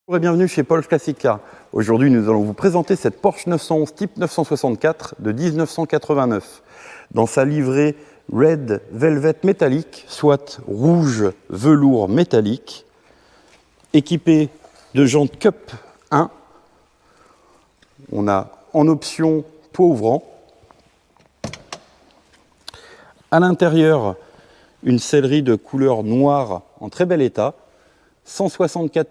Bonjour et bienvenue chez Paul's Classic Car. Aujourd'hui, nous allons vous présenter cette Porsche 911 Type 964 de 1989. Dans sa livrée Red Velvet métallique, soit rouge velours métallique, équipée de jantes Cup 1. On a en option poids ouvrant. À l'intérieur, une sellerie de couleur noire en très bel état. 164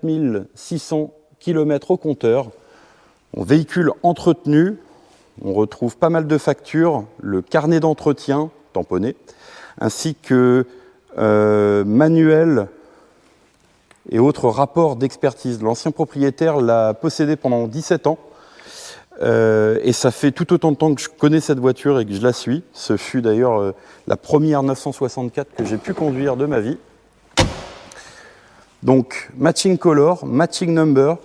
600 km au compteur. Véhicule entretenu, on retrouve pas mal de factures, le carnet d'entretien tamponné, ainsi que manuel et autres rapports d'expertise. L'ancien propriétaire l'a possédé pendant 17 ans et ça fait tout autant de temps que je connais cette voiture et que je la suis. Ce fut d'ailleurs la première 964 que j'ai pu conduire de ma vie. Donc, matching color, matching number,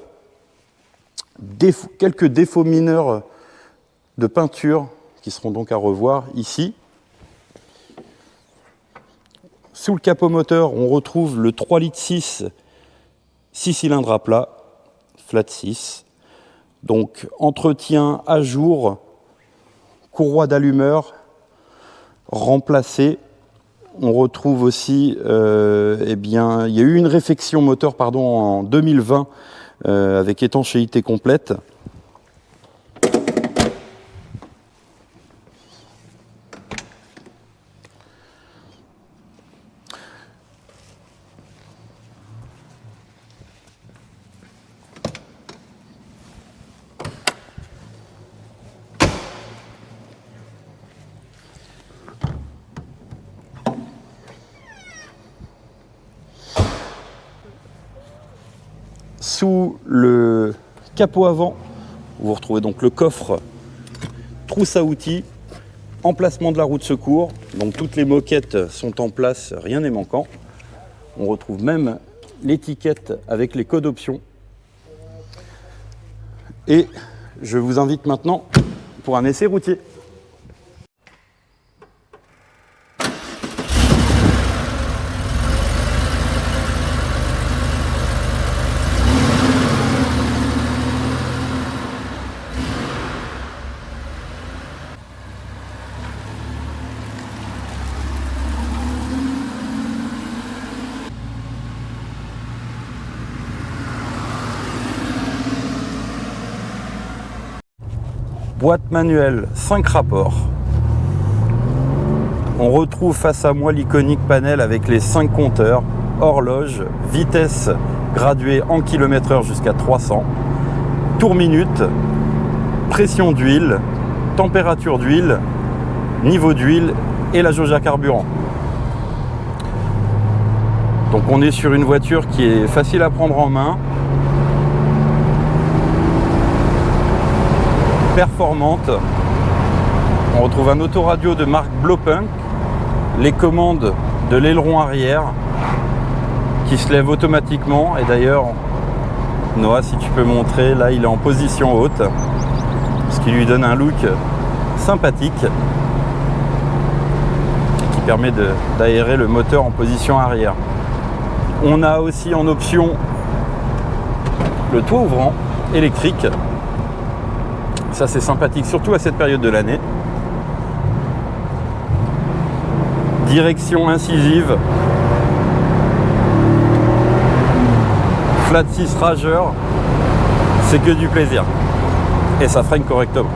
quelques défauts mineurs de peinture qui seront donc à revoir ici. Sous le capot moteur, on retrouve le 3,6 litres 6 cylindres à plat, flat 6. Donc, entretien à jour, courroie d'allumeur remplacée. On retrouve aussi, il y a eu une réfection moteur en 2020 avec étanchéité complète. Sous le capot avant, vous retrouvez donc le coffre, trousse à outils, emplacement de la roue de secours. Donc toutes les moquettes sont en place, rien n'est manquant. On retrouve même l'étiquette avec les codes options. Et je vous invite maintenant pour un essai routier. Boîte manuelle, 5 rapports. On retrouve face à moi l'iconique panel avec les 5 compteurs, horloge, vitesse graduée en km/h jusqu'à 300, tour minute, pression d'huile, température d'huile, niveau d'huile et la jauge à carburant. Donc on est sur une voiture qui est facile à prendre en main, performante. On retrouve un autoradio de marque Blopunk, les commandes de l'aileron arrière qui se lève automatiquement. Et d'ailleurs, Noah, si tu peux montrer, là il est en position haute, ce qui lui donne un look sympathique qui permet d'aérer le moteur en position arrière. On a aussi en option le toit ouvrant électrique. Ça c'est sympathique, surtout à cette période de l'année. Direction incisive. Flat 6 rageur. C'est que du plaisir. Et ça freine correctement.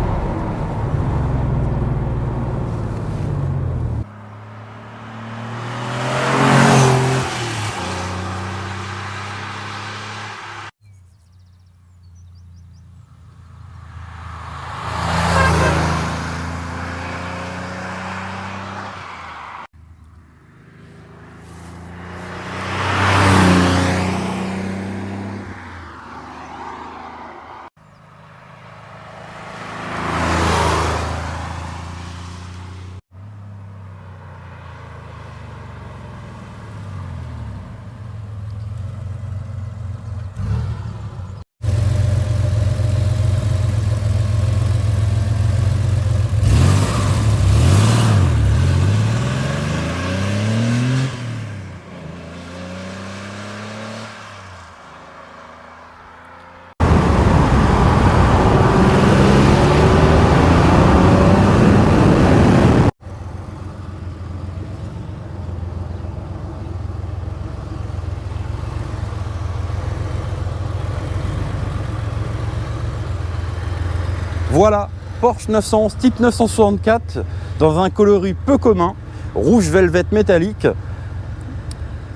Voilà, Porsche 911 type 964 dans un coloris peu commun, rouge velvet métallique,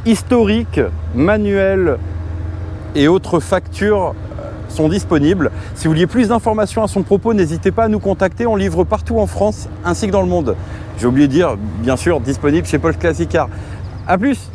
historique, manuel et autres factures sont disponibles. Si vous vouliez plus d'informations à son propos, n'hésitez pas à nous contacter, on livre partout en France ainsi que dans le monde. J'ai oublié de dire, bien sûr, disponible chez Paul Classic Car. A plus!